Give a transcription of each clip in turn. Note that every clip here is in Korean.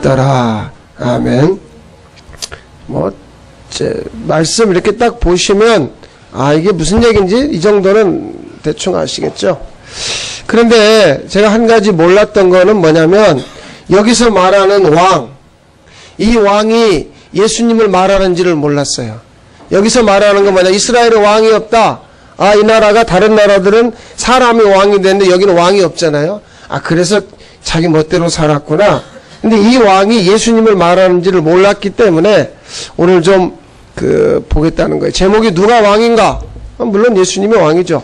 없더라. 아멘. 말씀 이렇게 딱 보시면, 이게 무슨 얘기인지 이 정도는 대충 아시겠죠? 그런데 제가 한 가지 몰랐던 거는 뭐냐면, 여기서 말하는 왕, 이 왕이 예수님을 말하는지를 몰랐어요. 여기서 말하는 건 뭐냐, 이스라엘에 왕이 없다. 이 나라가 다른 나라들은 사람이 왕이 되는데 여기는 왕이 없잖아요. 그래서 자기 멋대로 살았구나. 근데 이 왕이 예수님을 말하는지를 몰랐기 때문에 오늘 좀 보겠다는 거예요. 제목이 누가 왕인가? 물론 예수님이 왕이죠.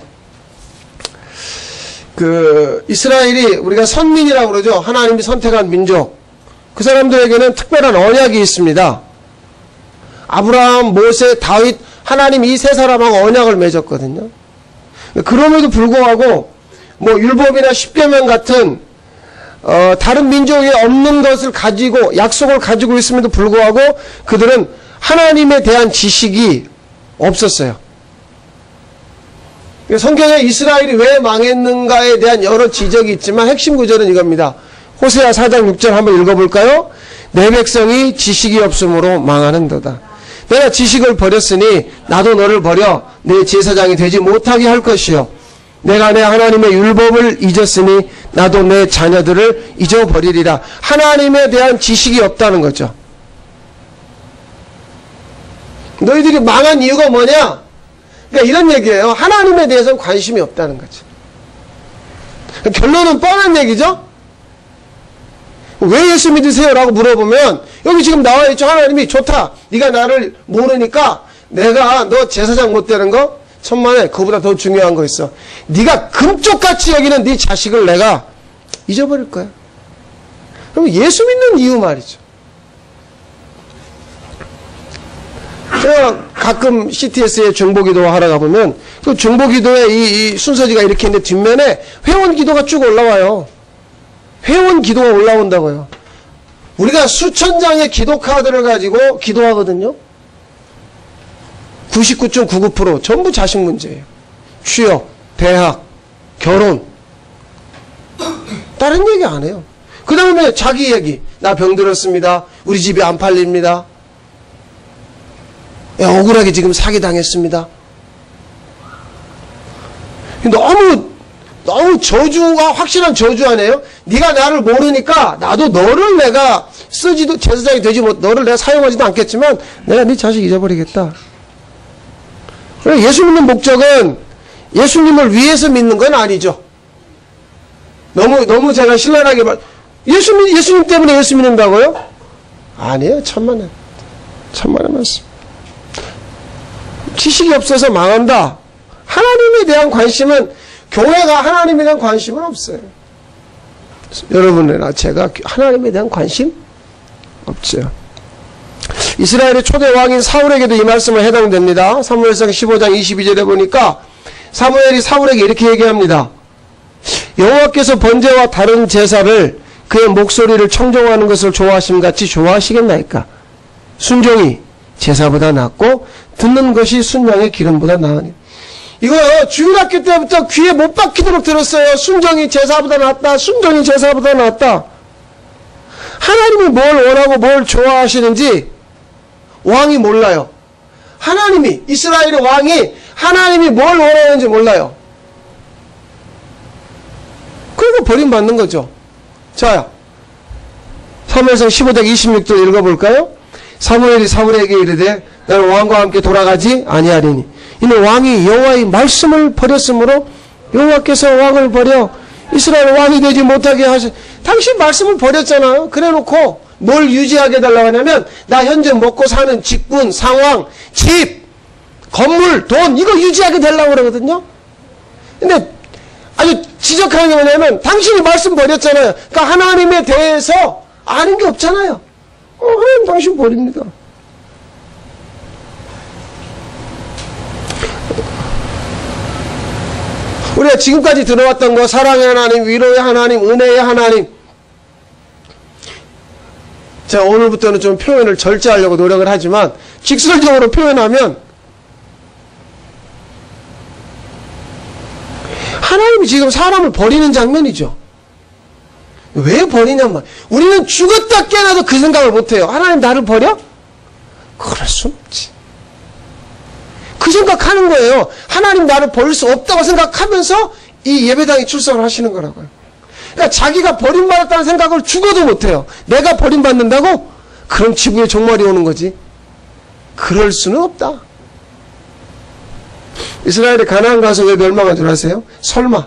이스라엘이 우리가 선민이라고 그러죠. 하나님이 선택한 민족. 그 사람들에게는 특별한 언약이 있습니다. 아브라함, 모세, 다윗, 하나님 이 세 사람하고 언약을 맺었거든요. 그럼에도 불구하고 율법이나 십계명 같은 다른 민족이 없는 것을 가지고 약속을 가지고 있음에도 불구하고 그들은 하나님에 대한 지식이 없었어요. 성경에 이스라엘이 왜 망했는가에 대한 여러 지적이 있지만 핵심 구절은 이겁니다. 호세아 4장 6절 한번 읽어볼까요? 내 백성이 지식이 없으므로 망하는도다. 내가 지식을 버렸으니 나도 너를 버려 내 제사장이 되지 못하게 할 것이요. 내가 내 하나님의 율법을 잊었으니 나도 내 자녀들을 잊어버리리라. 하나님에 대한 지식이 없다는 거죠. 너희들이 망한 이유가 뭐냐? 그러니까 이런 얘기예요. 하나님에 대해서는 관심이 없다는 거죠. 결론은 뻔한 얘기죠. 왜 예수 믿으세요? 라고 물어보면 여기 지금 나와 있죠. 하나님이 좋다. 네가 나를 모르니까 내가 너 제사장 못 되는 거 천만에 그보다 더 중요한 거 있어. 네가 금쪽같이 여기는 네 자식을 내가 잊어버릴 거야. 그럼 예수 믿는 이유 말이죠. 제가 가끔 CTS에 중보기도 하러 가보면 그 중보기도의 이 순서지가 이렇게 있는데 뒷면에 회원 기도가 쭉 올라와요. 회원 기도가 올라온다고요. 우리가 수천 장의 기도 카드를 가지고 기도하거든요. 99.99% 전부 자식 문제예요. 취업, 대학, 결혼. 다른 얘기 안 해요. 그 다음에 자기 얘기. 나 병들었습니다. 우리 집이 안 팔립니다. 억울하게 지금 사기당했습니다. 너무 저주가 확실한 저주 아니에요? 네가 나를 모르니까 나도 너를 내가 쓰지도 제사장이 되지 못, 너를 내가 사용하지도 않겠지만 내가 네 자식 잊어버리겠다. 예수 믿는 목적은 예수님을 위해서 믿는 건 아니죠. 너무 제가 신랄하게 예수님 때문에 예수 믿는다고요? 아니에요. 천만에 말씀. 지식이 없어서 망한다. 하나님에 대한 관심은, 교회가 하나님에 대한 관심은 없어요. 여러분이나 제가 하나님에 대한 관심 없죠. 이스라엘의 초대 왕인 사울에게도 이 말씀은 해당됩니다. 사무엘상 15장 22절에 보니까 사무엘이 사울에게 이렇게 얘기합니다. 여호와께서 번제와 다른 제사를 그의 목소리를 청종하는 것을 좋아하심같이 좋아하시겠나이까? 순종이 제사보다 낫고 듣는 것이 순양의 기름보다 나으니. 이거 주일학교 때부터 귀에 못 박히도록 들었어요. 순종이 제사보다 낫다. 순종이 제사보다 낫다. 하나님이 뭘 원하고 뭘 좋아하시는지 왕이 몰라요. 하나님이, 이스라엘의 왕이 하나님이 뭘 원하는지 몰라요. 그리고 버림받는 거죠. 자, 사무엘상 15장 26절 읽어볼까요? 사무엘이 사울에게 이르되 나는 왕과 함께 돌아가지 아니하리니 이는 왕이 여호와의 말씀을 버렸으므로 여호와께서 왕을 버려 이스라엘 왕이 되지 못하게 하시. 당신 말씀을 버렸잖아요. 그래놓고 뭘 유지하게 달라고 하냐면 나 현재 먹고 사는 직분, 상황, 집, 건물, 돈 이거 유지하게 되려고 그러거든요. 근데 아주 지적하는 게 뭐냐면 당신이 말씀 버렸잖아요. 그러니까 하나님에 대해서 아는 게 없잖아요. 하나님 당신 버립니다. 우리가 지금까지 들어왔던 거, 사랑의 하나님, 위로의 하나님, 은혜의 하나님. 제가 오늘부터는 좀 표현을 절제하려고 노력을 하지만 직설적으로 표현하면 하나님이 지금 사람을 버리는 장면이죠. 왜 버리냔 말. 우리는 죽었다 깨어나도 그 생각을 못해요. 하나님 나를 버려? 그럴 수 없지. 그 생각하는 거예요. 하나님 나를 버릴 수 없다고 생각하면서 이 예배당에 출석을 하시는 거라고요. 그러니까 자기가 버림받았다는 생각을 죽어도 못해요. 내가 버림받는다고? 그럼 지구에 종말이 오는 거지. 그럴 수는 없다. 이스라엘이 가나안 가서 왜 멸망한 줄 아세요? 설마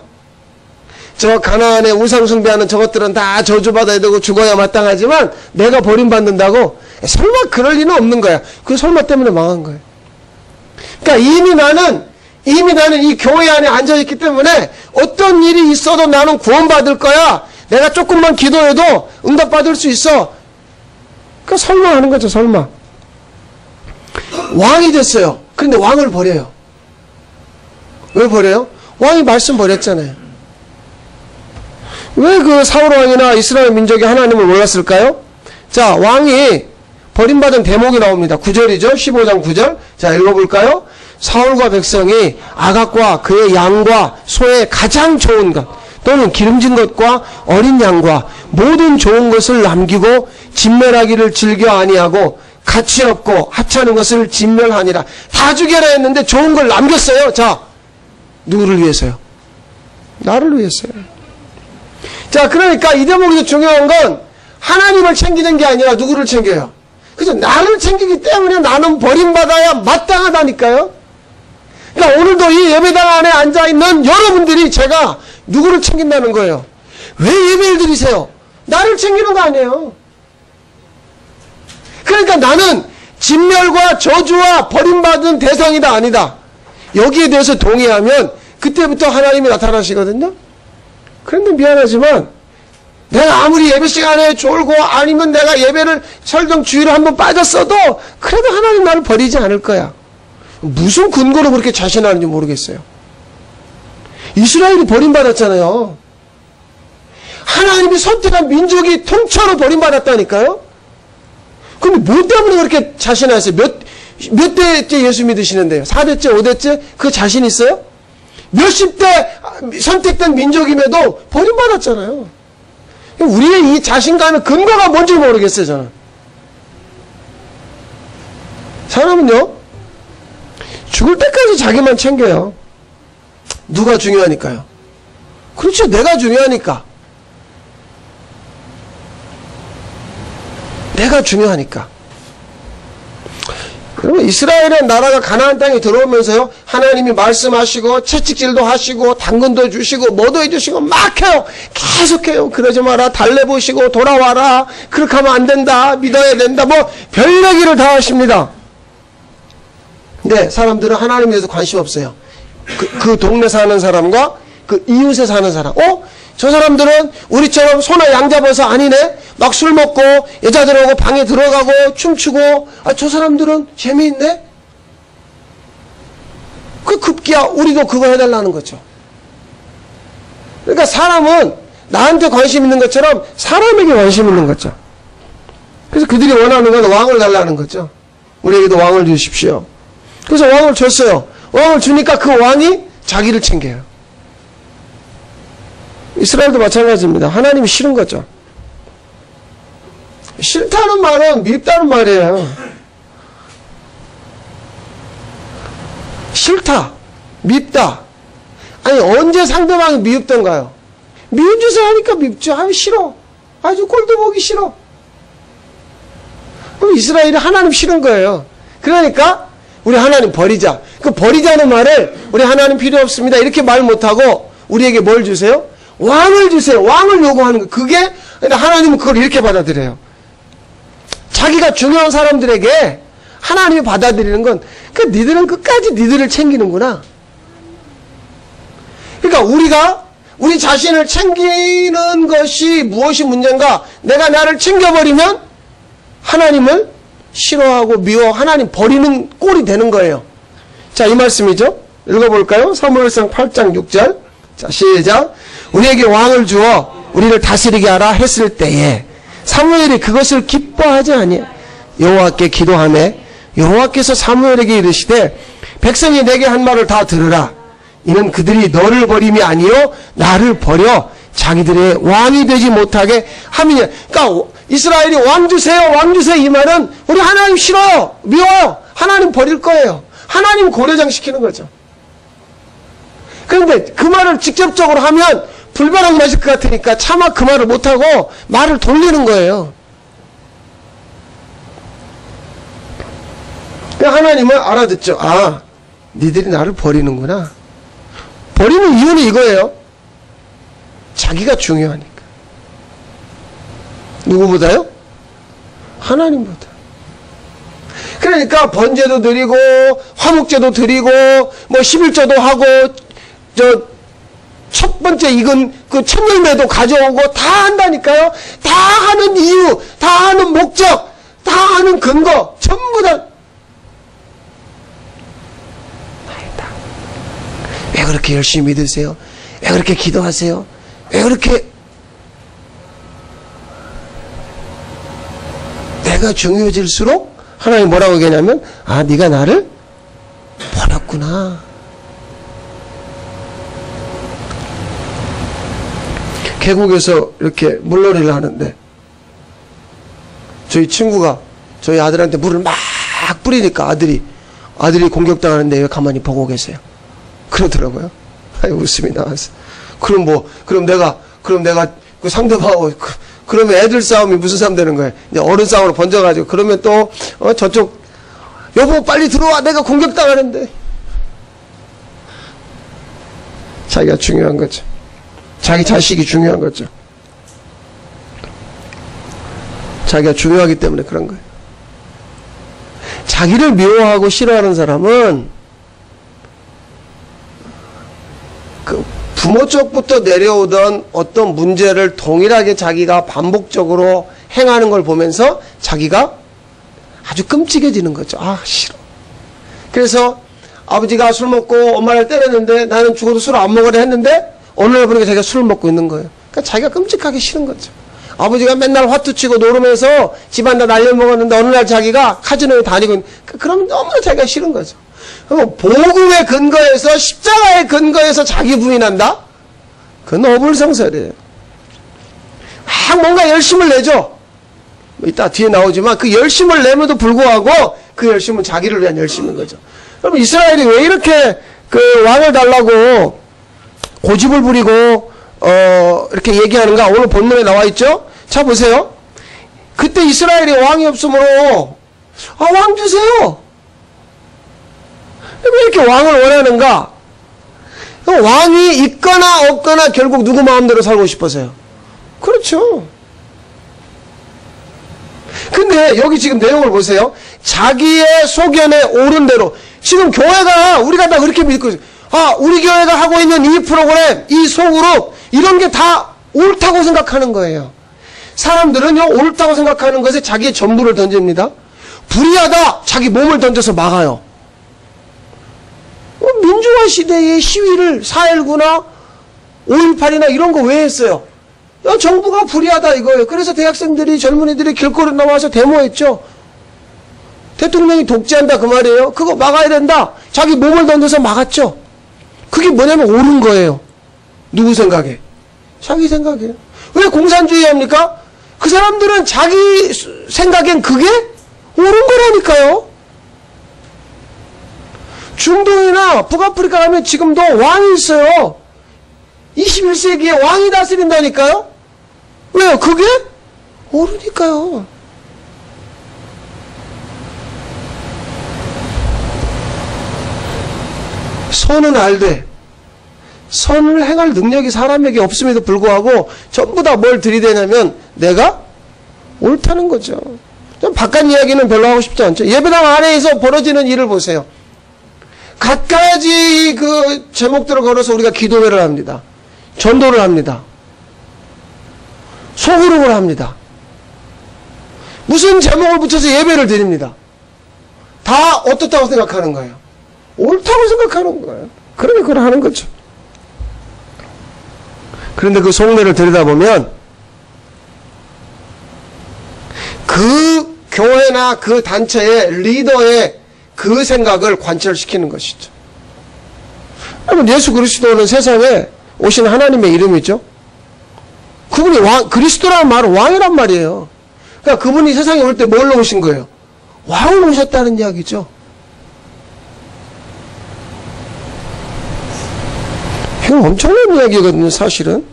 저 가나안에 우상 숭배하는 저것들은 다 저주받아야 되고 죽어야 마땅하지만 내가 버림받는다고? 설마 그럴 리는 없는 거야. 그 설마 때문에 망한 거예요. 그러니까 이미 나는 이 교회 안에 앉아있기 때문에 어떤 일이 있어도 나는 구원받을 거야. 내가 조금만 기도해도 응답받을 수 있어. 그러니까 설마 하는 거죠. 설마. 왕이 됐어요. 그런데 왕을 버려요. 왜 버려요? 왕이 말씀 버렸잖아요. 왜 그 사울 왕이나 이스라엘 민족이 하나님을 몰랐을까요? 자, 왕이 버림받은 대목이 나옵니다. 9절이죠. 15장 9절. 자, 읽어볼까요? 사울과 백성이 아각과 그의 양과 소의 가장 좋은 것 또는 기름진 것과 어린 양과 모든 좋은 것을 남기고 진멸하기를 즐겨 아니하고 가치 없고 하찮은 것을 진멸하니라. 다 죽여라 했는데 좋은 걸 남겼어요. 자, 누구를 위해서요? 나를 위해서요. 자, 그러니까 이 대목에서 중요한 건 하나님을 챙기는 게 아니라 누구를 챙겨요? 그래서 나를 챙기기 때문에 나는 버림받아야 마땅하다니까요. 그러니까 오늘도 이 예배당 안에 앉아있는 여러분들이 제가 누구를 챙긴다는 거예요. 왜 예배를 드리세요? 나를 챙기는 거 아니에요. 그러니까 나는 진멸과 저주와 버림받은 대상이다 아니다. 여기에 대해서 동의하면 그때부터 하나님이 나타나시거든요. 그런데 미안하지만 내가 아무리 예배 시간에 졸고 아니면 내가 예배를 설령 주일에 한번 빠졌어도 그래도 하나님 나를 버리지 않을 거야. 무슨 근거로 그렇게 자신하는지 모르겠어요. 이스라엘이 버림받았잖아요. 하나님이 선택한 민족이 통째로 버림받았다니까요. 그럼 뭐 때문에 그렇게 자신하세요? 몇 대째 예수 믿으시는데요? 4대째, 5대째? 그 자신 있어요? 몇십 대 선택된 민족임에도 버림받았잖아요. 우리의 이 자신감의 근거가 뭔지 모르겠어요, 저는. 사람은요, 죽을 때까지 자기만 챙겨요. 누가 중요하니까요. 그렇죠, 내가 중요하니까. 내가 중요하니까. 그러면 이스라엘의 나라가 가나안 땅에 들어오면서요, 하나님이 말씀하시고 채찍질도 하시고 당근도 주시고 뭐도 해주시고 막 해요. 계속해요. 그러지 마라, 달래보시고 돌아와라, 그렇게 하면 안 된다, 믿어야 된다, 뭐 별얘기를 다 하십니다. 근데 사람들은 하나님에 대해서 관심 없어요. 그 동네 사는 사람과 그 이웃에 사는 사람. 저 사람들은 우리처럼 소나 양 잡아서 아니네, 막 술 먹고 여자들하고 방에 들어가고 춤추고, 저 사람들은 재미있네. 그 급기야 우리도 그거 해달라는 거죠. 그러니까 사람은 나한테 관심 있는 것처럼 사람에게 관심 있는 거죠. 그래서 그들이 원하는 건 왕을 달라는 거죠. 우리에게도 왕을 주십시오. 그래서 왕을 줬어요. 왕을 주니까 그 왕이 자기를 챙겨요. 이스라엘도 마찬가지입니다. 하나님이 싫은 거죠. 싫다는 말은 밉다는 말이에요. 싫다, 밉다. 아니, 언제 상대방이 미흡던가요? 미운 짓을 하니까 밉죠. 싫어. 아주 꼴도 보기 싫어. 그럼 이스라엘이 하나님 싫은 거예요. 그러니까 우리 하나님 버리자. 그 버리자는 말을 우리 하나님 필요 없습니다, 이렇게 말 못하고 우리에게 뭘 주세요? 왕을 주세요. 왕을 요구하는 거. 그게, 하나님은 그걸 이렇게 받아들여요. 자기가 중요한 사람들에게 하나님이 받아들이는 건, 니들은 끝까지 니들을 챙기는구나. 그러니까 우리 자신을 챙기는 것이 무엇이 문제인가? 내가 나를 챙겨버리면 하나님을 싫어하고 미워, 하나님 버리는 꼴이 되는 거예요. 자, 이 말씀이죠. 읽어볼까요? 사무엘상 8장 6절. 자, 시작. 우리에게 왕을 주어 우리를 다스리게 하라 했을 때에 사무엘이 그것을 기뻐하지 아니하여 여호와께 기도하매 여호와께서 사무엘에게 이르시되 백성이 내게 한 말을 다 들으라. 이는 그들이 너를 버림이 아니요 나를 버려 자기들의 왕이 되지 못하게 함이냐. 그러니까 이스라엘이 왕 주세요, 왕 주세요 이 말은 우리 하나님 싫어요, 미워요, 하나님 버릴 거예요. 하나님 고려장 시키는 거죠. 그런데 그 말을 직접적으로 하면 불벼락 맞을 것 같으니까 차마 그 말을 못하고 말을 돌리는 거예요. 하나님은 알아듣죠. 아, 니들이 나를 버리는구나. 버리는 이유는 이거예요. 자기가 중요하니까. 누구보다요? 하나님보다. 그러니까 번제도 드리고 화목제도 드리고 뭐 11조도 하고 첫 번째 익은 그 첫 열매도 가져오고 다 한다니까요. 다 하는 이유, 다 하는 목적, 다 하는 근거 전부 다 나이다. 왜 그렇게 열심히 믿으세요? 왜 그렇게 기도하세요? 왜 그렇게 내가 중요해질수록 하나님 뭐라고 얘기하냐면 아, 네가 나를 버렸구나. 계곡에서 이렇게 물놀이를 하는데 저희 친구가 저희 아들한테 물을 막 뿌리니까 아들이 공격당하는데 왜 가만히 보고 계세요? 그러더라고요. 아이, 웃음이 나와서. 그럼 내가 그 상대방하고 그러면 애들 싸움이 무슨 싸움 되는 거예요? 이제 어른 싸움으로 번져가지고 그러면 또 저쪽 여보 빨리 들어와 내가 공격당하는데. 자기가 중요한 거죠. 자기 자식이 중요한 거죠. 자기가 중요하기 때문에 그런 거예요. 자기를 미워하고 싫어하는 사람은 그 부모 쪽부터 내려오던 어떤 문제를 동일하게 자기가 반복적으로 행하는 걸 보면서 자기가 아주 끔찍해지는 거죠. 아, 싫어. 그래서 아버지가 술 먹고 엄마를 때렸는데 나는 죽어도 술 안 먹으려 했는데 어느 날 보니까 자기가 술을 먹고 있는 거예요. 그러니까 자기가 끔찍하기 싫은 거죠. 아버지가 맨날 화투치고 놀으면서 집안 다 날려먹었는데 어느 날 자기가 카지노에 다니고 있는, 그러면 너무나 자기가 싫은 거죠. 그럼 복음의 근거에서 십자가의 근거에서 자기 부인한다? 그건 어불성설이에요. 막 뭔가 열심을 내죠. 이따 뒤에 나오지만 그 열심을 내면도 불구하고 그 열심은 자기를 위한 열심인 거죠. 그럼 이스라엘이 왜 이렇게 그 왕을 달라고 고집을 부리고 이렇게 얘기하는가? 오늘 본문에 나와 있죠? 자 보세요. 그때 이스라엘이 왕이 없으므로 왕 주세요. 왜 이렇게 왕을 원하는가? 왕이 있거나 없거나 결국 누구 마음대로 살고 싶어서요. 그렇죠. 근데 여기 지금 내용을 보세요. 자기의 소견에 옳은 대로 지금 교회가 우리가 다 그렇게 믿고 있어요. 우리 교회가 하고 있는 이 프로그램, 이 소그룹 이런 게 다 옳다고 생각하는 거예요. 사람들은요 옳다고 생각하는 것에 자기의 전부를 던집니다. 불의하다 자기 몸을 던져서 막아요. 민주화 시대의 시위를 4.19나 5.18이나 이런 거 왜 했어요? 정부가 불의하다 이거예요. 그래서 대학생들이 젊은이들이 길거리 나와서 데모했죠. 대통령이 독재한다 그 말이에요. 그거 막아야 된다. 자기 몸을 던져서 막았죠. 그게 뭐냐면 옳은 거예요. 누구 생각에? 자기 생각이에요. 왜 공산주의 합니까? 그 사람들은 자기 생각엔 그게 옳은 거라니까요. 중동이나 북아프리카 가면 지금도 왕이 있어요. 21세기에 왕이 다스린다니까요. 왜요? 그게 옳으니까요. 선은 알되 선을 행할 능력이 사람에게 없음에도 불구하고 전부 다 뭘 들이대냐면 내가 옳다는 거죠. 좀 바깥 이야기는 별로 하고 싶지 않죠. 예배당 안에서 벌어지는 일을 보세요. 갖가지 그 제목들을 걸어서 우리가 기도회를 합니다. 전도를 합니다. 소그룹을 합니다. 무슨 제목을 붙여서 예배를 드립니다. 다 어떻다고 생각하는 거예요? 옳다고 생각하는 거예요. 그러니까 그걸 하는 거죠. 그런데 그 속내를 들여다보면 그 교회나 그 단체의 리더의 그 생각을 관철시키는 것이죠. 여러분 예수 그리스도는 세상에 오신 하나님의 이름이죠. 그분이 그리스도라는 말은 왕이란 말이에요. 그러니까 그분이 세상에 올 때 뭘로 오신 거예요? 왕으로 오셨다는 이야기죠. 이건 엄청난 이야기거든요, 사실은.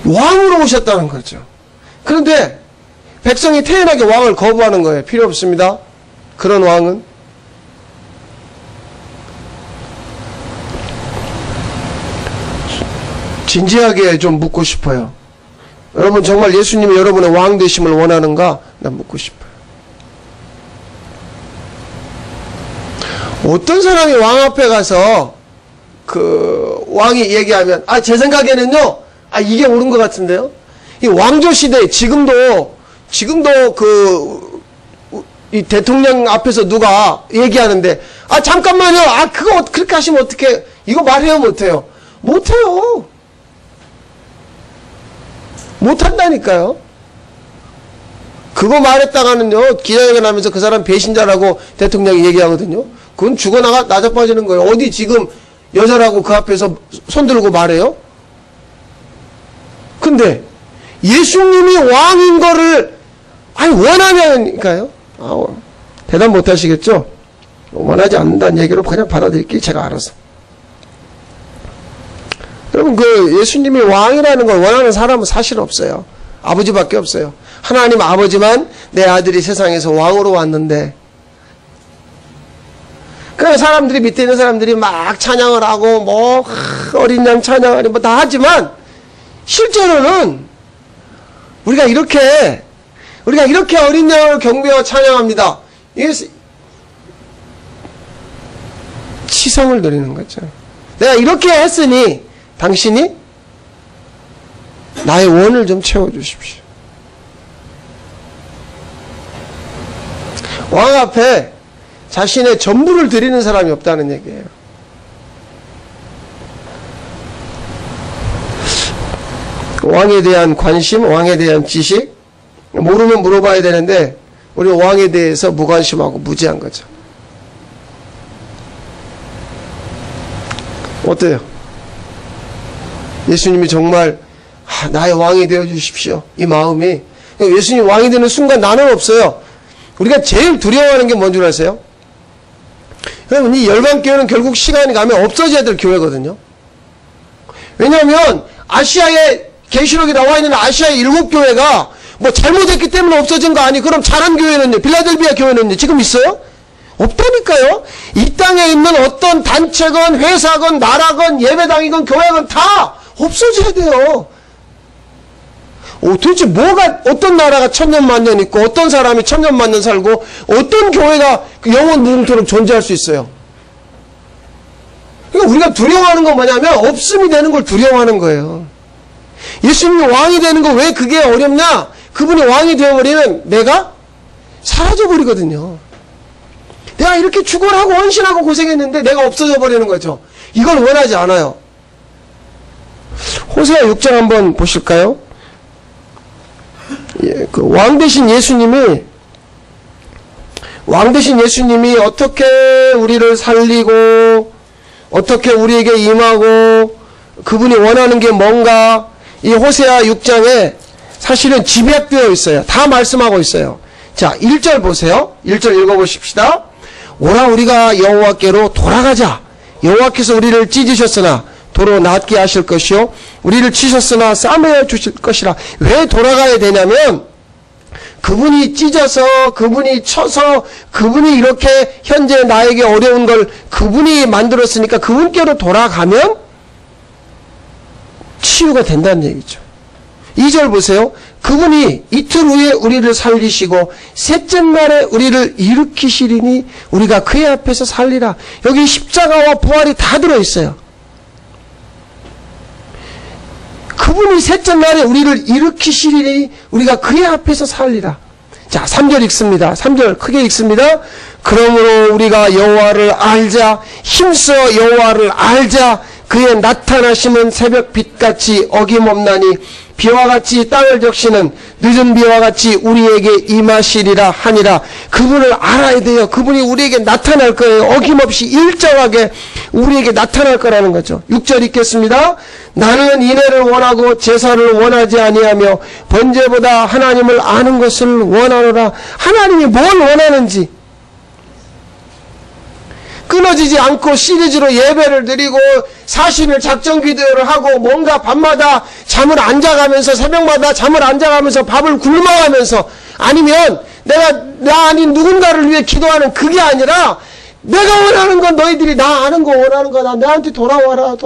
왕으로 오셨다는 거죠. 그런데 백성이 태연하게 왕을 거부하는 거예요. 필요 없습니다. 그런 왕은. 진지하게 좀 묻고 싶어요. 여러분 정말 예수님이 여러분의 왕 되심을 원하는가? 난 묻고 싶어요. 어떤 사람이 왕 앞에 가서 그 왕이 얘기하면 제 생각에는요 이게 옳은 것 같은데요. 이 왕조 시대 지금도 이 대통령 앞에서 누가 얘기하는데 잠깐만요. 그거 그렇게 하시면 어떡해. 이거 말해요 못해요? 못해요. 못한다니까요. 그거 말했다가는요 기자회견 하면서 그 사람 배신자라고 대통령이 얘기하거든요. 그건 죽어나가 나자빠지는 거예요. 어디 지금 여자라고 그 앞에서 손들고 말해요? 근데 예수님이 왕인 거를 원하냐니까요. 대답 못 하시겠죠? 원하지 않는다는 얘기로 그냥 받아들일게요. 제가 알아서. 여러분 그 예수님이 왕이라는 걸 원하는 사람은 사실 없어요. 아버지밖에 없어요. 하나님 아버지만 내 아들이 세상에서 왕으로 왔는데 그 사람들이 밑에 있는 사람들이 막 찬양을 하고 어린 양 찬양하니 다 하지만 실제로는 우리가 이렇게 어린 양을 경배하고 찬양합니다. 이게 치성을 드리는 거죠. 내가 이렇게 했으니 당신이 나의 원을 좀 채워주십시오. 왕 앞에 자신의 전부를 드리는 사람이 없다는 얘기예요. 왕에 대한 관심, 왕에 대한 지식, 모르면 물어봐야 되는데 우리 왕에 대해서 무관심하고 무지한 거죠. 어때요? 예수님이 정말 나의 왕이 되어 주십시오. 이 마음이 예수님 왕이 되는 순간 나는 없어요. 우리가 제일 두려워하는 게 뭔 줄 아세요? 여러분 이 열방교회는 결국 시간이 가면 없어져야 될 교회거든요. 왜냐하면 아시아에 계시록에 나와 있는 아시아의 7교회가 잘못했기 때문에 없어진 거 아니? 그럼 잘한 교회는요? 빌라델비아 교회는요? 지금 있어요? 없다니까요. 이 땅에 있는 어떤 단체건 회사건 나라건 예배당이건 교회건 다 없어져야 돼요. 도대체 어떤 나라가 천년만년 있고 어떤 사람이 천년만년 살고 어떤 교회가 영원 무궁토록 존재할 수 있어요. 그러니까 우리가 두려워하는 건 뭐냐면 없음이 되는 걸 두려워하는 거예요. 예수님이 왕이 되는 거 왜 그게 어렵냐? 그분이 왕이 되어버리면 내가 사라져버리거든요. 내가 이렇게 죽어라고 헌신하고 고생했는데 내가 없어져 버리는 거죠. 이걸 원하지 않아요. 호세아 6장 한번 보실까요? 그 왕 대신 예수님이 어떻게 우리를 살리고 어떻게 우리에게 임하고 그분이 원하는 게 뭔가 이 호세아 6장에 사실은 집약되어 있어요. 다 말씀하고 있어요. 자, 1절 보세요. 1절 읽어보십시다. 오라 우리가 여호와께로 돌아가자. 여호와께서 우리를 찢으셨으나 도로 낫게 하실 것이요 우리를 치셨으나 싸매어 주실 것이라. 왜 돌아가야 되냐면 그분이 찢어서 그분이 쳐서 그분이 이렇게 현재 나에게 어려운 걸 그분이 만들었으니까 그분께로 돌아가면 치유가 된다는 얘기죠. 2절 보세요. 그분이 이틀 후에 우리를 살리시고 셋째 날에 우리를 일으키시리니 우리가 그의 앞에서 살리라. 여기 십자가와 부활이 다 들어있어요. 그분이 셋째 날에 우리를 일으키시리니 우리가 그의 앞에서 살리라. 자, 3절 읽습니다. 3절 크게 읽습니다. 그러므로 우리가 여호와를 알자. 힘써 여호와를 알자. 그의 나타나심은 새벽빛같이 어김없나니 비와 같이 땅을 적시는 늦은 비와 같이 우리에게 임하시리라 하니라. 그분을 알아야 돼요. 그분이 우리에게 나타날 거예요. 어김없이 일정하게 우리에게 나타날 거라는 거죠. 6절 읽겠습니다. 나는 인애를 원하고 제사를 원하지 아니하며 번제보다 하나님을 아는 것을 원하노라. 하나님이 뭘 원하는지 끊어지지 않고 시리즈로 예배를 드리고 40일 작정 기도를 하고 뭔가 밤마다 잠을 안 자가면서 새벽마다 잠을 안 자가면서 밥을 굶어가면서 아니면 나 아닌 누군가를 위해 기도하는 그게 아니라 내가 원하는 건 너희들이 나 아는 거 원하는 거다. 나한테 돌아와라.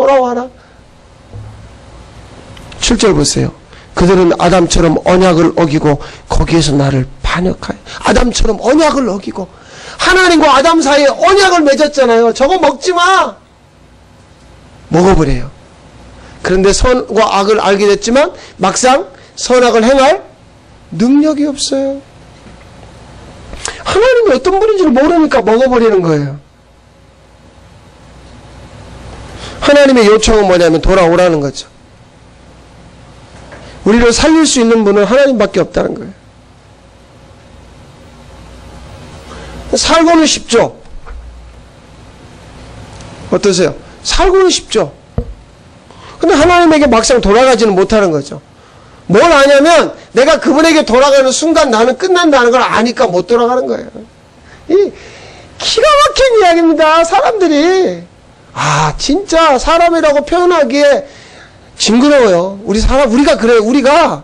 7절 보세요. 그들은 아담처럼 언약을 어기고 거기에서 나를 반역하여. 아담처럼 언약을 어기고 하나님과 아담 사이에 언약을 맺었잖아요. 저거 먹지 마. 먹어버려요. 그런데 선과 악을 알게 됐지만 막상 선악을 행할 능력이 없어요. 하나님이 어떤 분인지를 모르니까 먹어버리는 거예요. 하나님의 요청은 뭐냐면 돌아오라는 거죠. 우리를 살릴 수 있는 분은 하나님밖에 없다는 거예요. 살고는 쉽죠. 어떠세요? 살고는 쉽죠. 근데 하나님에게 막상 돌아가지는 못하는 거죠. 뭘 아냐면 내가 그분에게 돌아가는 순간 나는 끝난다는 걸 아니까 못 돌아가는 거예요. 이 기가 막힌 이야기입니다. 사람들이 진짜 사람이라고 표현하기에 징그러워요. 우리가 그래요. 우리가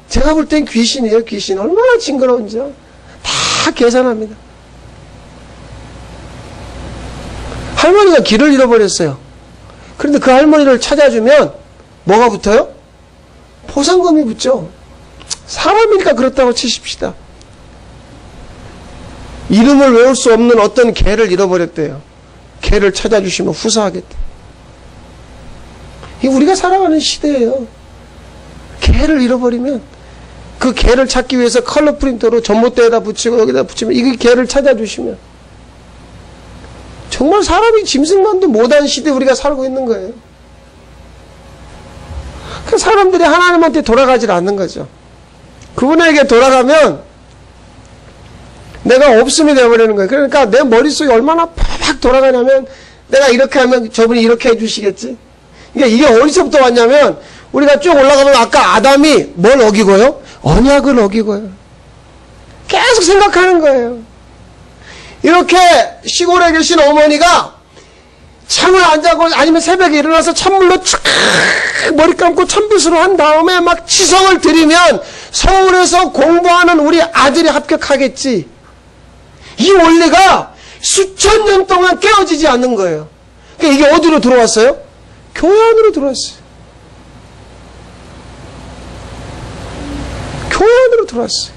제가 볼 땐 귀신이에요. 귀신. 얼마나 징그러운지요. 다 계산합니다. 할머니가 길을 잃어버렸어요. 그런데 그 할머니를 찾아주면 뭐가 붙어요? 보상금이 붙죠. 사람이니까 그렇다고 치십시다. 이름을 외울 수 없는 어떤 개를 잃어버렸대요. 개를 찾아주시면 후사하겠대. 이게 우리가 살아가는 시대예요. 개를 잃어버리면 그 개를 찾기 위해서 컬러 프린터로 전봇대에다 붙이고 여기다 붙이면 이 개를 찾아주시면 정말 사람이 짐승만도 못한 시대에 우리가 살고 있는 거예요. 그 사람들이 하나님한테 돌아가질 않는 거죠. 그분에게 돌아가면 내가 없음이 되어버리는 거예요. 그러니까 내 머릿속에 얼마나 팍 돌아가냐면 내가 이렇게 하면 저분이 이렇게 해주시겠지. 그러니까 이게 어디서부터 왔냐면 우리가 쭉 올라가면 아까 아담이 뭘 어기고요? 언약을 어기고요. 계속 생각하는 거예요. 이렇게 시골에 계신 어머니가 잠을 안 자고 아니면 새벽에 일어나서 찬물로 촥 머리 감고 찬빗으로 한 다음에 막 치성을 드리면 서울에서 공부하는 우리 아들이 합격하겠지. 이 원리가 수천 년 동안 깨어지지 않는 거예요. 그러니까 이게 어디로 들어왔어요? 교회 안으로 들어왔어요. 교회 안으로 들어왔어요.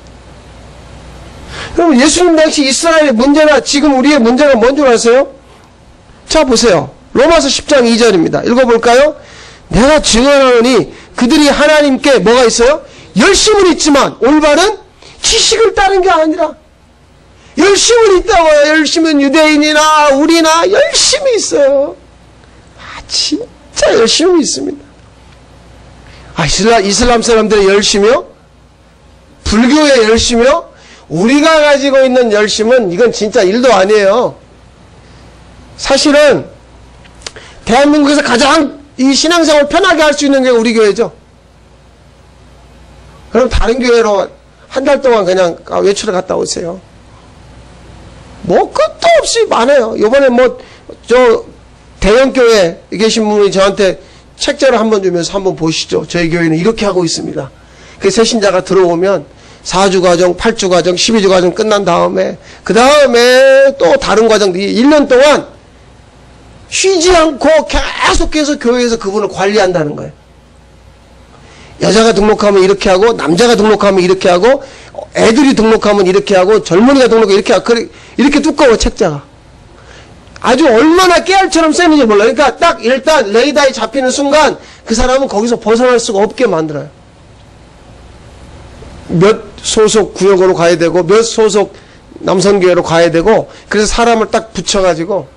그럼 예수님 당시 이스라엘의 문제나 지금 우리의 문제가 뭔 줄 아세요? 자 보세요. 로마서 10장 2절입니다. 읽어볼까요? 내가 증언하노니 그들이 하나님께 뭐가 있어요? 열심은 있지만 올바른 지식을 따른 게 아니라 열심은 있다고요. 열심은 유대인이나 우리나 열심히 있어요. 진짜 열심히 있습니다. 이슬람 사람들의 열심이요? 불교의 열심이요? 우리가 가지고 있는 열심은 이건 진짜 일도 아니에요. 사실은 대한민국에서 가장 이 신앙생활을 편하게 할 수 있는 게 우리 교회죠. 그럼 다른 교회로 한 달 동안 그냥 외출을 갔다 오세요. 뭐 끝도 없이 많아요. 요번에 대형 교회에 계신 분이 저한테 책자를 한번 주면서 한번 보시죠. 저희 교회는 이렇게 하고 있습니다. 그 새신자가 들어오면 4주 과정, 8주 과정, 12주 과정 끝난 다음에 그 다음에 또 다른 과정들이 1년 동안 쉬지 않고 계속해서 교회에서 그분을 관리한다는 거예요. 여자가 등록하면 이렇게 하고 남자가 등록하면 이렇게 하고 애들이 등록하면 이렇게 하고 젊은이가 등록하면 이렇게 하고 이렇게 두꺼워 책자가. 아주 얼마나 깨알처럼 세는지 몰라요. 그러니까 딱 일단 레이더에 잡히는 순간 그 사람은 거기서 벗어날 수가 없게 만들어요. 몇 소속 구역으로 가야 되고 몇 소속 남선교회로 가야 되고 그래서 사람을 딱 붙여가지고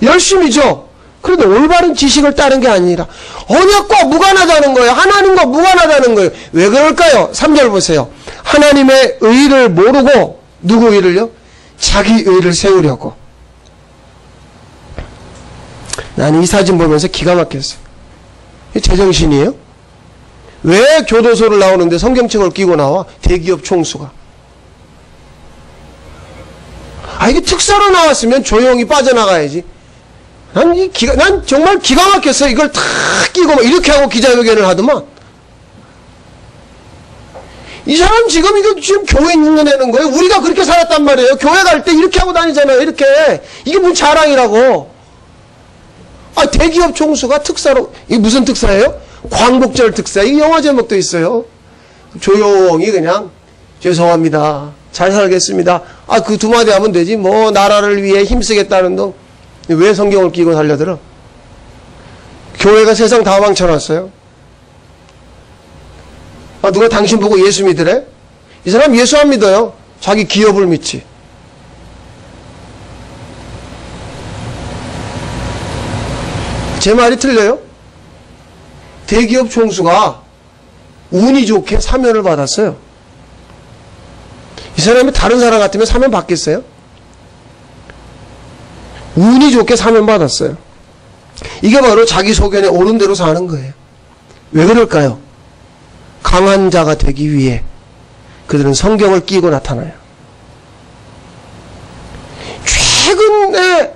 열심히죠. 그런데 올바른 지식을 따른 게 아니라 언약과 무관하다는 거예요. 하나님과 무관하다는 거예요. 왜 그럴까요? 3절 보세요. 하나님의 의를 모르고 누구 의를요? 자기 의를 세우려고. 나는 이 사진 보면서 기가 막혔어요. 제정신이에요? 왜 교도소를 나오는데 성경책을 끼고 나와? 대기업 총수가. 이게 특사로 나왔으면 조용히 빠져나가야지. 난 정말 기가 막혔어요. 이걸 다 끼고 막 이렇게 하고 기자회견을 하더만. 이 사람 지금 이거 지금 교회 흉내내는 거예요. 우리가 그렇게 살았단 말이에요. 교회 갈 때 이렇게 하고 다니잖아요. 이렇게. 이게 무슨 자랑이라고. 대기업 총수가 특사로, 이게 무슨 특사예요? 광복절 특사. 이 영화 제목도 있어요. 조용히 그냥, 죄송합니다. 잘 살겠습니다. 그 두 마디 하면 되지. 뭐, 나라를 위해 힘쓰겠다는 놈. 왜 성경을 끼고 달려들어? 교회가 세상 다 망쳐놨어요. 누가 당신 보고 예수 믿으래? 이 사람 예수 안 믿어요. 자기 기업을 믿지. 제 말이 틀려요? 대기업 총수가 운이 좋게 사면을 받았어요. 이 사람이 다른 사람 같으면 사면 받겠어요? 운이 좋게 사면 받았어요. 이게 바로 자기 소견에 옳은 대로 사는 거예요. 왜 그럴까요? 강한 자가 되기 위해 그들은 성경을 끼고 나타나요. 최근에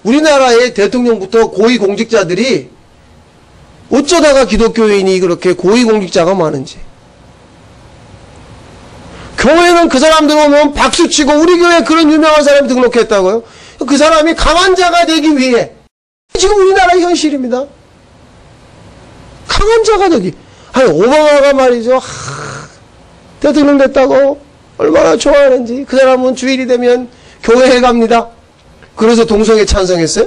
우리나라의 대통령부터 고위공직자들이 어쩌다가 기독교인이 그렇게 고위공직자가 많은지. 교회는 그 사람들 오면 박수치고 우리 교회에 그런 유명한 사람이 등록했다고요? 그 사람이 강한 자가 되기 위해. 지금 우리나라의 현실입니다. 강한 자가 되기. 오바마가 말이죠. 대통령 됐다고 얼마나 좋아하는지. 그 사람은 주일이 되면 교회에 갑니다. 그래서 동성애 찬성했어요?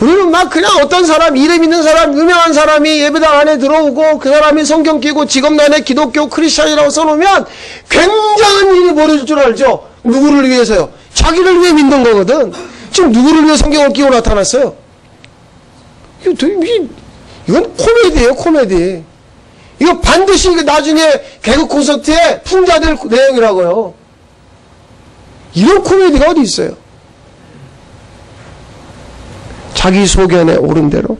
우리는 막 그냥 어떤 사람, 이름 있는 사람, 유명한 사람이 예배당 안에 들어오고 그 사람이 성경 끼고 직업란에 기독교 크리스찬이라고 써놓으면 굉장한 일이 벌어질 줄 알죠? 누구를 위해서요? 자기를 위해 믿는 거거든. 지금 누구를 위해 성경을 끼고 나타났어요? 이건 코미디예요, 코미디. 이거 반드시 나중에 개그 콘서트에 풍자될 내용이라고요. 이런 코미디가 어디 있어요? 자기 소견에 옳은 대로.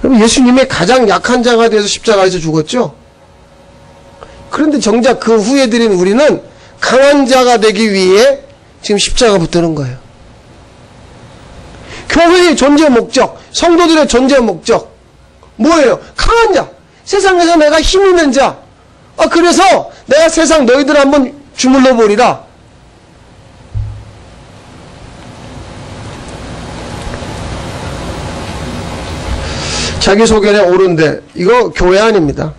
여러분, 예수님의 가장 약한 자가 돼서 십자가에서 죽었죠? 그런데 정작 그 후에 드린 우리는 강한 자가 되기 위해 지금 십자가 붙드는 거예요. 교회의 존재 목적, 성도들의 존재 목적 뭐예요? 강한 자. 세상에서 내가 힘 있는 자. 그래서 내가 세상 너희들 한번 주물러 보리라. 자기 소견에 옳은데 이거 교회 아닙니다.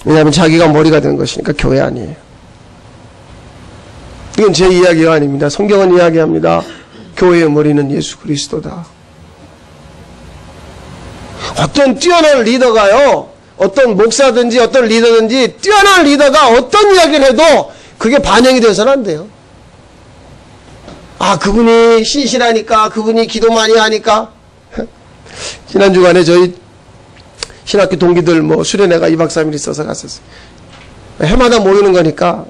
왜냐하면 자기가 머리가 된 것이니까 교회 아니에요. 이건 제 이야기가 아닙니다. 성경은 이야기합니다. 교회의 머리는 예수 그리스도다. 어떤 뛰어난 리더가요, 어떤 목사든지 어떤 리더든지 뛰어난 리더가 어떤 이야기를 해도 그게 반영이 돼서는 안 돼요. 그분이 신실하니까, 그분이 기도 많이 하니까. 지난 주간에 저희 신학교 동기들 수련회가 2박 3일 있어서 갔었어요. 해마다 모이는 거니까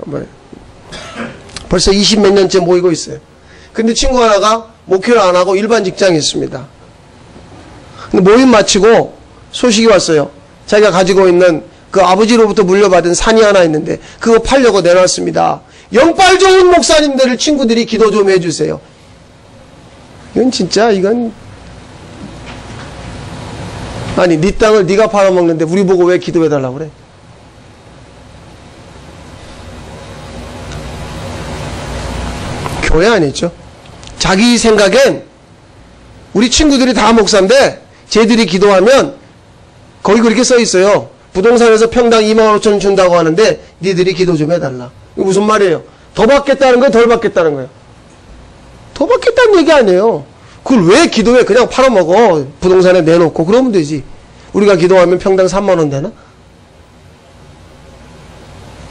벌써 20몇 년째 모이고 있어요. 근데 친구 하나가 목회를 안 하고 일반 직장에 있습니다. 근데 모임 마치고 소식이 왔어요. 자기가 가지고 있는 그 아버지로부터 물려받은 산이 하나 있는데 그거 팔려고 내놨습니다. 영빨 좋은 목사님들을 친구들이 기도 좀 해주세요. 이건 진짜 아니 네 땅을 네가 팔아먹는데 우리 보고 왜 기도해달라고 그래? 교회 아니죠. 자기 생각엔 우리 친구들이 다 목사인데 쟤들이 기도하면 거기 그렇게 써 있어요. 부동산에서 평당 25,000원 준다고 하는데 니들이 기도 좀 해달라. 이거 무슨 말이에요? 더 받겠다는 거예요? 덜 받겠다는 거예요? 더 받겠다는 얘기 아니에요. 그걸 왜 기도해? 그냥 팔아먹어. 부동산에 내놓고 그러면 되지. 우리가 기도하면 평당 3만원 되나?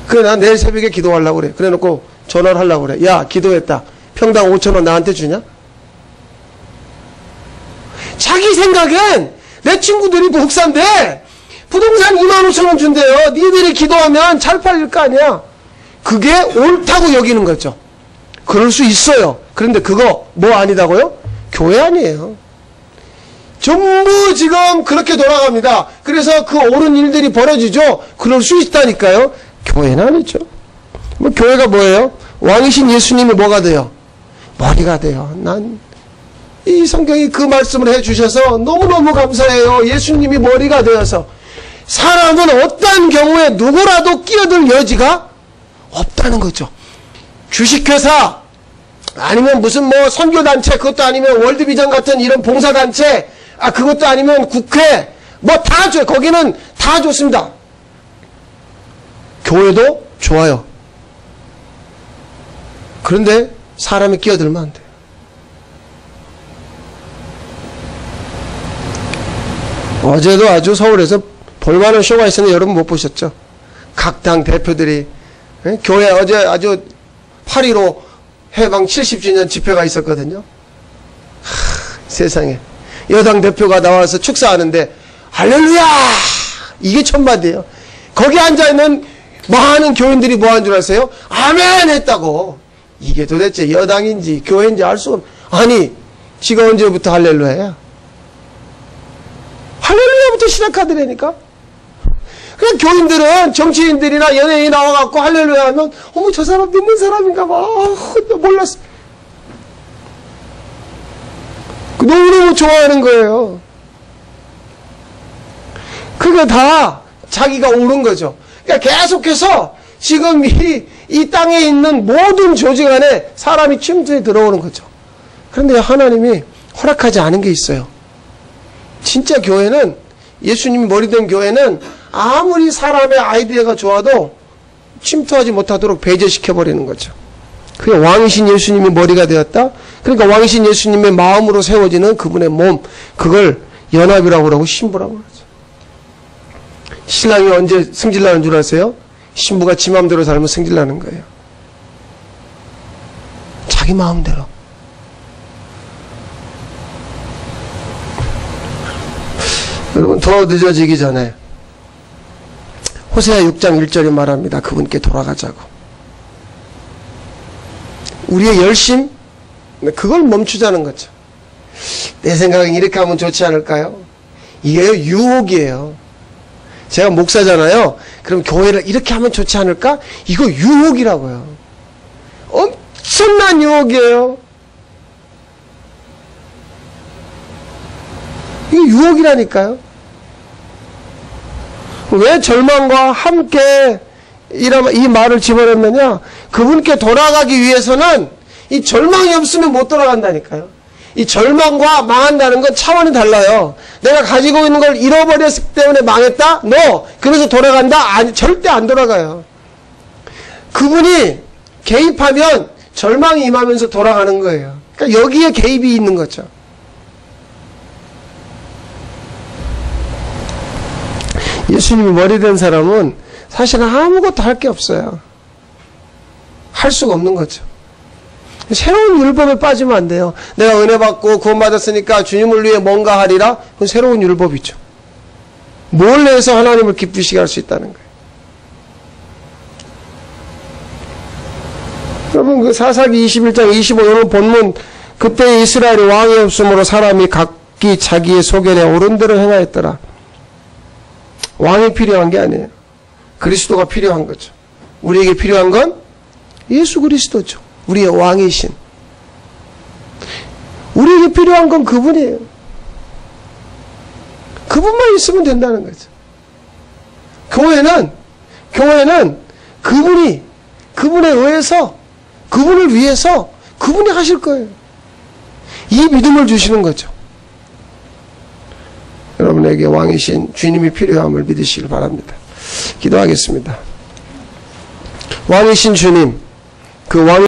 그래, 나 내일 새벽에 기도하려고 그래. 그래 놓고 전화를 하려고 그래. 야, 기도했다. 평당 5,000원 나한테 주냐? 자기 생각엔 내 친구들이 목사인데 부동산 25,000원 준대요. 니들이 기도하면 잘 팔릴 거 아니야. 그게 옳다고 여기는 거죠. 그럴 수 있어요. 그런데 그거 뭐 아니다고요? 교회 아니에요. 전부 지금 그렇게 돌아갑니다. 그래서 그 옳은 일들이 벌어지죠. 그럴 수 있다니까요. 교회는 아니죠. 뭐 교회가 뭐예요? 왕이신 예수님이 뭐가 돼요? 머리가 돼요. 난 이 성경이 그 말씀을 해주셔서 너무너무 감사해요. 예수님이 머리가 되어서 사람은 어떠한 경우에 누구라도 끼어들 여지가 없다는 거죠. 주식회사 아니면 무슨 뭐 선교단체, 그것도 아니면 월드비전 같은 이런 봉사단체, 그것도 아니면 국회, 뭐 다 줘요. 거기는 다 좋습니다. 교회도 좋아요. 그런데 사람이 끼어들면 안 돼요. 어제도 아주 서울에서 볼만한 쇼가 있었는데 여러분 못 보셨죠? 각 당 대표들이 교회 어제 아주 8.15 해방 70주년 집회가 있었거든요. 세상에 여당 대표가 나와서 축사하는데 할렐루야 이게 첫마디예요. 거기 앉아있는 많은 교인들이 뭐 한 줄 아세요? 아멘 했다고. 이게 도대체 여당인지 교회인지 알 수가 없. 아니 지가 언제부터 할렐루야야? 할렐루야부터 시작하더라니까. 그냥 교인들은 정치인들이나 연예인이 나와갖고 할렐루야 하면 어머 저 사람 믿는 사람인가 봐. 몰랐어. 너무너무 좋아하는 거예요. 그게 다 자기가 옳은 거죠. 그러니까 계속해서 지금 이 땅에 있는 모든 조직 안에 사람이 침투해 들어오는 거죠. 그런데 하나님이 허락하지 않은 게 있어요. 진짜 교회는, 예수님이 머리된 교회는 아무리 사람의 아이디어가 좋아도 침투하지 못하도록 배제시켜버리는 거죠. 그게 왕이신 예수님이 머리가 되었다. 그러니까 왕이신 예수님의 마음으로 세워지는 그분의 몸, 그걸 연합이라고 그러고 신부라고 그러죠. 신랑이 언제 승질나는 줄 아세요? 신부가 지 마음대로 살면 승질나는 거예요. 자기 마음대로. 여러분 더 늦어지기 전에 호세아 6장 1절에 말합니다. 그분께 돌아가자고. 우리의 열심, 그걸 멈추자는 거죠. 내 생각엔 이렇게 하면 좋지 않을까요? 이게요 유혹이에요. 제가 목사잖아요. 그럼 교회를 이렇게 하면 좋지 않을까? 이거 유혹이라고요. 엄청난 유혹이에요. 이게 유혹이라니까요. 왜 절망과 함께 이 말을 집어넣느냐? 그분께 돌아가기 위해서는 이 절망이 없으면 못 돌아간다니까요. 이 절망과 망한다는 건 차원이 달라요. 내가 가지고 있는 걸 잃어버렸기 때문에 망했다? No. 그래서 돌아간다? 아니, 절대 안 돌아가요. 그분이 개입하면 절망이 임하면서 돌아가는 거예요. 그러니까 여기에 개입이 있는 거죠. 예수님이 머리 된 사람은 사실은 아무것도 할 게 없어요. 할 수가 없는 거죠. 새로운 율법에 빠지면 안 돼요. 내가 은혜 받고 구원 받았으니까 주님을 위해 뭔가 하리라? 그건 새로운 율법이죠. 뭘 해서 하나님을 기쁘시게 할 수 있다는 거예요. 여러분 그 사사기 21장 25절 본문, 그때 이스라엘이 왕이 없으므로 사람이 각기 자기의 소견에 옳은 대로 행하였더라. 왕이 필요한 게 아니에요. 그리스도가 필요한 거죠. 우리에게 필요한 건 예수 그리스도죠. 우리의 왕이신. 우리에게 필요한 건 그분이에요. 그분만 있으면 된다는 거죠. 교회는 그분에 의해서, 그분을 위해서 그분이 하실 거예요. 이 믿음을 주시는 거죠. 여러분에게 왕이신 주님이 필요함을 믿으시길 바랍니다. 기도하겠습니다. 왕이신 주님, 그 왕